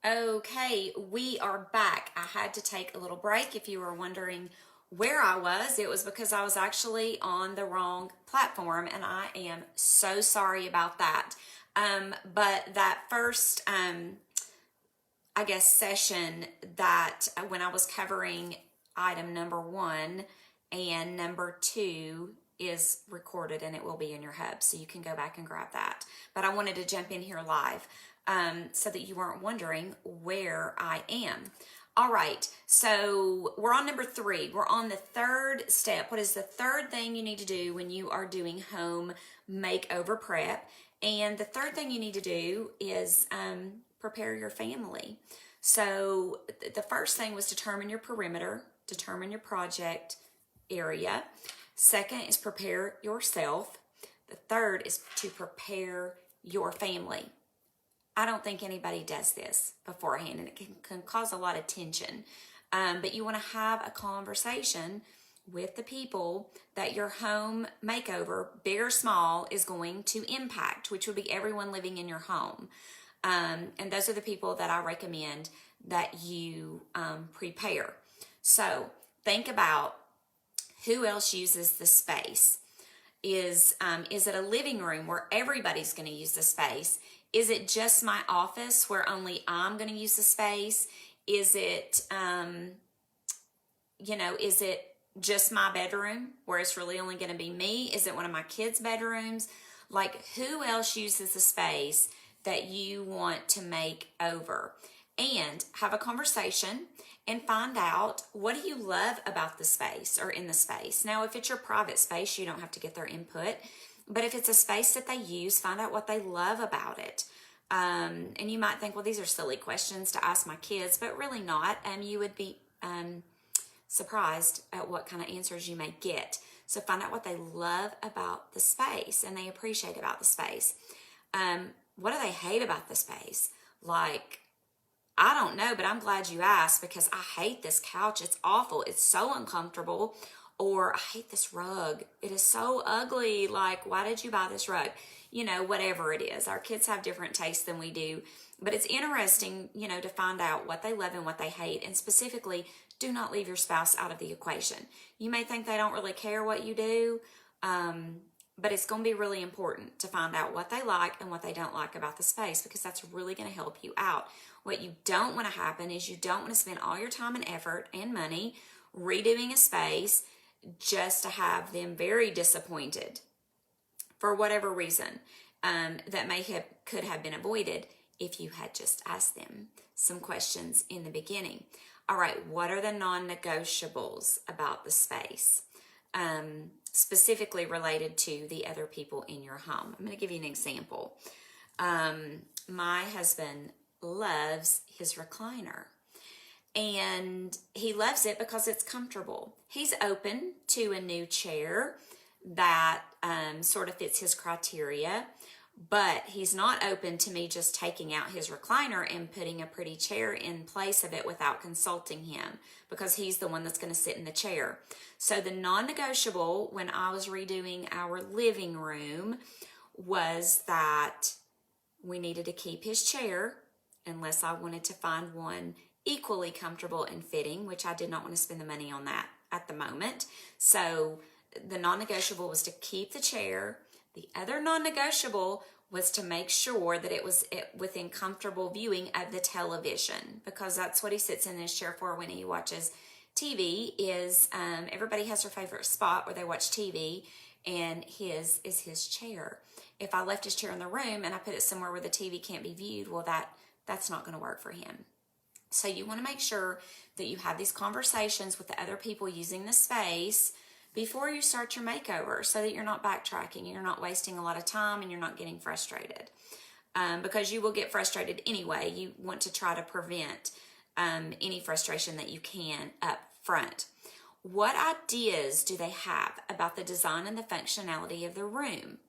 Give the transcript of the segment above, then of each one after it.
Okay, we are back. I had to take a little break. If you were wondering where I was, it was because I was actually on the wrong platform, and I am so sorry about that. But that first, I guess, session that when I was covering item number 1 and number 2 is recorded and it will be in your hub, so you can go back and grab that. But I wanted to jump in here live so that you weren't wondering where I am. All right, so we're on number 3. We're on the third step. What is the third thing you need to do when you are doing home makeover prep? And the third thing you need to do is prepare your family. So the first thing was determine your perimeter, determine your project area. Second is prepare yourself. The third is to prepare your family. I don't think anybody does this beforehand, and it can cause a lot of tension. But you want to have a conversation with the people that your home makeover, big or small, is going to impact, which would be everyone living in your home. And those are the people that I recommend that you prepare. So think about who else uses the space. Is it a living room where everybody's going to use the space? Is it just my office where only I'm going to use the space? Is it, is it just my bedroom where it's really only going to be me? Is it one of my kids' bedrooms? Like, who else uses the space that you want to make over? And have a conversation and find out, what do you love about the space or in the space? Now, if it's your private space, you don't have to get their input. But if it's a space that they use, find out what they love about it. And you might think, well, these are silly questions to ask my kids, but really not. You would be surprised at what kind of answers you may get. So find out what they love about the space and they appreciate about the space. What do they hate about the space? Like, I don't know, but I'm glad you asked because I hate this couch. It's awful. It's so uncomfortable. Or I hate this rug. It is so ugly. Like, why did you buy this rug? Whatever it is. Our kids have different tastes than we do. But it's interesting, to find out what they love and what they hate. And specifically, do not leave your spouse out of the equation. You may think they don't really care what you do, but it's going to be really important to find out what they like and what they don't like about the space, because that's really going to help you out. What you don't want to happen is you don't want to spend all your time and effort and money redoing a space just to have them very disappointed for whatever reason that could have been avoided if you had just asked them some questions in the beginning. All right, what are the non-negotiables about the space? Specifically related to the other people in your home. I'm going to give you an example. My husband loves his recliner, and he loves it because it's comfortable. He's open to a new chair that sort of fits his criteria, but he's not open to me just taking out his recliner and putting a pretty chair in place of it without consulting him, because he's the one that's going to sit in the chair. So the non-negotiable when I was redoing our living room was that we needed to keep his chair unless I wanted to find one equally comfortable and fitting, which I did not want to spend the money on that at the moment. So the non-negotiable was to keep the chair. The other non-negotiable was to make sure that it was within comfortable viewing of the television, because that's what he sits in his chair for when he watches TV. Is everybody has their favorite spot where they watch TV, and his is his chair. If I left his chair in the room and I put it somewhere where the TV can't be viewed, well, that's not going to work for him. So you want to make sure that you have these conversations with the other people using the space before you start your makeover, so that you're not backtracking and you're not wasting a lot of time and you're not getting frustrated. Because you will get frustrated anyway. You want to try to prevent any frustration that you can up front. What ideas do they have about the design and the functionality of the room?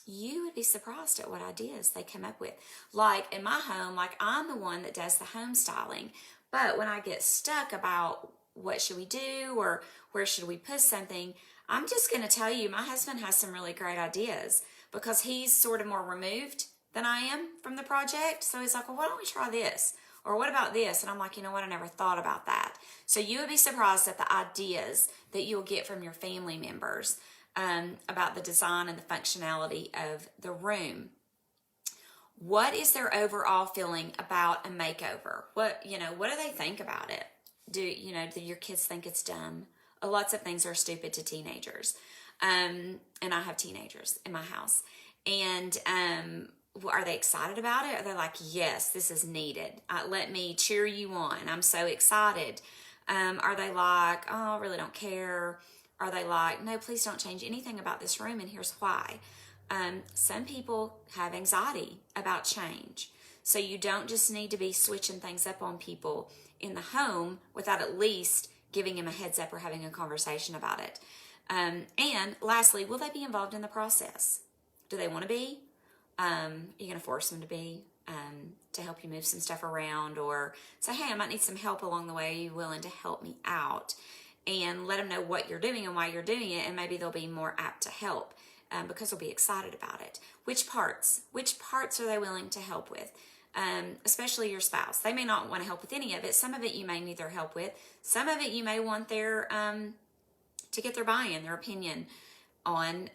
You would be surprised at what ideas they come up with. Like in my home, like I'm the one that does the home styling, but when I get stuck about what should we do or where should we put something, I'm just going to tell you, my husband has some really great ideas because he's sort of more removed than I am from the project. So he's like, well, why don't we try this? Or what about this? And I'm like, you know what? I never thought about that. So you would be surprised at the ideas that you'll get from your family members about the design and the functionality of the room. What is their overall feeling about a makeover? What do they think about it? Do your kids think it's dumb? Lots of things are stupid to teenagers. And I have teenagers in my house. And are they excited about it? Are they like, yes, this is needed. Let me cheer you on. I'm so excited. Are they like, oh, I really don't care? Are they like, no, please don't change anything about this room, and here's why. Some people have anxiety about change. So you don't just need to be switching things up on people in the home without at least giving them a heads up or having a conversation about it. And lastly, will they be involved in the process? Do they want to be? You're going to force them to be, to help you move some stuff around, or say, hey, I might need some help along the way. Are you willing to help me out? And let them know what you're doing and why you're doing it, and maybe they'll be more apt to help because they'll be excited about it. Which parts are they willing to help with? Especially your spouse. They may not want to help with any of it. Some of it you may need their help with. Some of it you may want their to get their buy-in, their opinion on.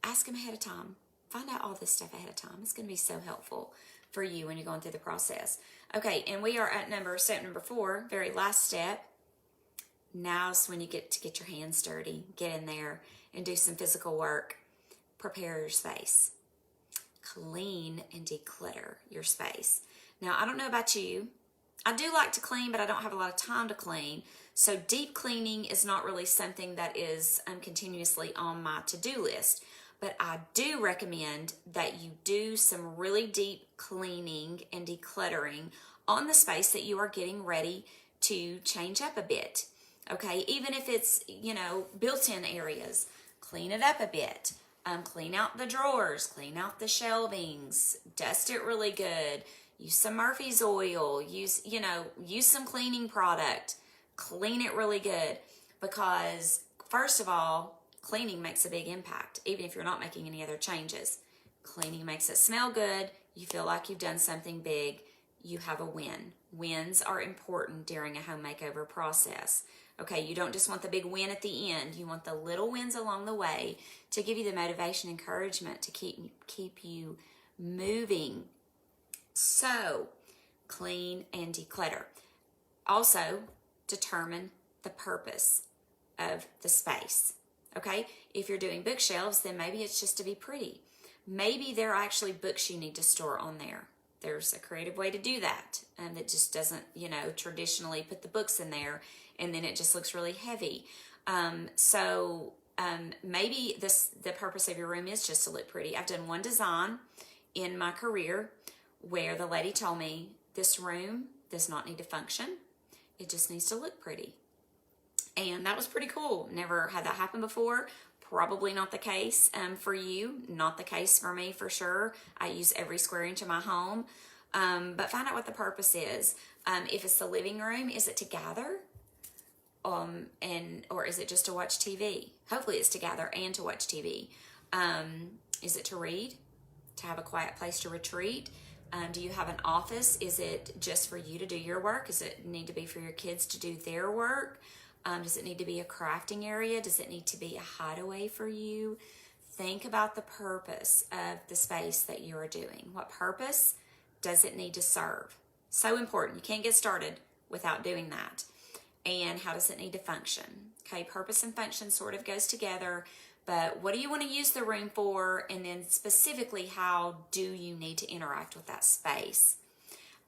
Ask them ahead of time. Find out all this stuff ahead of time. It's going to be so helpful for you when you're going through the process. Okay, and we are at step number 4, very last step. Now's when you get to get your hands dirty, get in there and do some physical work. Prepare your space. Clean and declutter your space. Now, I don't know about you. I do like to clean, but I don't have a lot of time to clean. So deep cleaning is not really something that is continuously on my to-do list. But I do recommend that you do some really deep cleaning and decluttering on the space that you are getting ready to change up a bit. Okay, even if it's, built-in areas, clean it up a bit. Clean out the drawers, clean out the shelvings, dust it really good. Use some Murphy's oil, use some cleaning product, clean it really good. Because first of all, cleaning makes a big impact, even if you're not making any other changes. Cleaning makes it smell good. You feel like you've done something big. You have a win. Wins are important during a home makeover process. Okay, you don't just want the big win at the end. You want the little wins along the way to give you the motivation, encouragement to keep you moving. So, clean and declutter. Also, determine the purpose of the space. Okay, if you're doing bookshelves, then maybe it's just to be pretty. Maybe there are actually books you need to store on there. There's a creative way to do that, and that just doesn't, traditionally put the books in there, and then it just looks really heavy. Maybe the purpose of your room is just to look pretty. I've done one design in my career where the lady told me, this room does not need to function. It just needs to look pretty. And that was pretty cool. Never had that happen before. Probably not the case for you. Not the case for me for sure. I use every square inch of my home. But find out what the purpose is. If it's the living room, is it to gather? Or is it just to watch TV? Hopefully it's to gather and to watch TV. Is it to read? To have a quiet place to retreat? Do you have an office? Is it just for you to do your work? Does it need to be for your kids to do their work? Does it need to be a crafting area? Does it need to be a hideaway for you? Think about the purpose of the space that you are doing. What purpose does it need to serve? So important. You can't get started without doing that. And how does it need to function? Okay, purpose and function sort of goes together, but what do you want to use the room for? And then specifically, how do you need to interact with that space?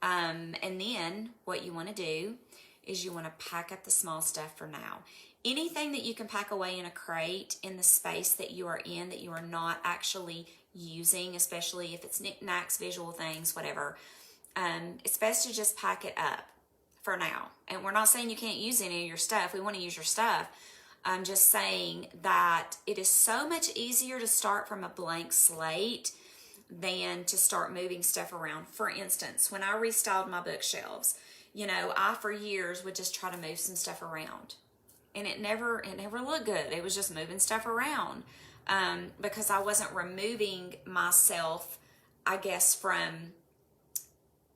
And then what you want to do is you want to pack up the small stuff for now. Anything that you can pack away in a crate in the space that you are in that you are not actually using, especially if it's knickknacks, visual things, whatever, it's best to just pack it up for now. And we're not saying you can't use any of your stuff. We want to use your stuff. I'm just saying that it is so much easier to start from a blank slate than to start moving stuff around. For instance, when I restyled my bookshelves, I for years would just try to move some stuff around, and it never looked good. It was just moving stuff around because I wasn't removing myself I guess from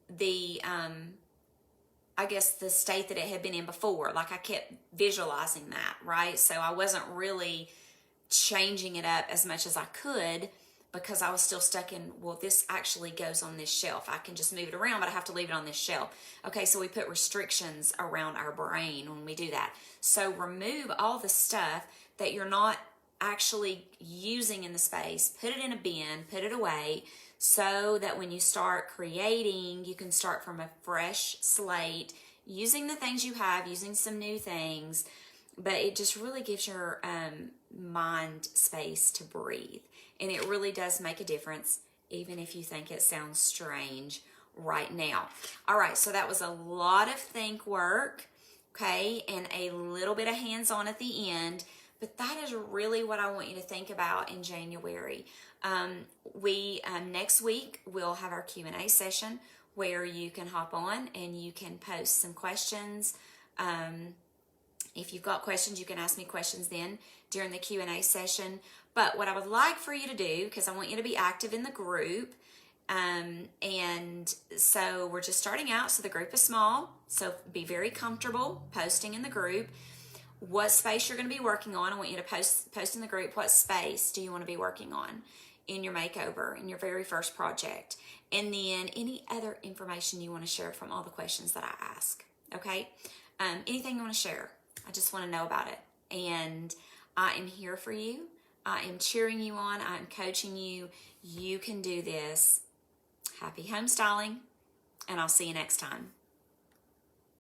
the the state that it had been in before. Like I kept visualizing that, right? So I wasn't really changing it up as much as I could because I was still stuck in, well, this actually goes on this shelf. I can just move it around, but I have to leave it on this shelf. Okay, so we put restrictions around our brain when we do that. So remove all the stuff that you're not actually using in the space, put it in a bin, put it away, so that when you start creating, you can start from a fresh slate, using the things you have, using some new things, but it just really gives your mind space to breathe. And it really does make a difference, even if you think it sounds strange right now. All right, so that was a lot of think work, okay, and a little bit of hands-on at the end, but that is really what I want you to think about in January. Next week, we'll have our Q&A session where you can hop on and you can post some questions. If you've got questions, you can ask me questions then during the Q&A session. But what I would like for you to do, because I want you to be active in the group, and so we're just starting out, so the group is small, so be very comfortable posting in the group what space you're going to be working on. I want you to post in the group, what space do you want to be working on in your makeover, in your very first project, and then any other information you want to share from all the questions that I ask, okay? Anything you want to share, I just want to know about it, and I am here for you. I am cheering you on. I am coaching you. You can do this. Happy home styling, and I'll see you next time.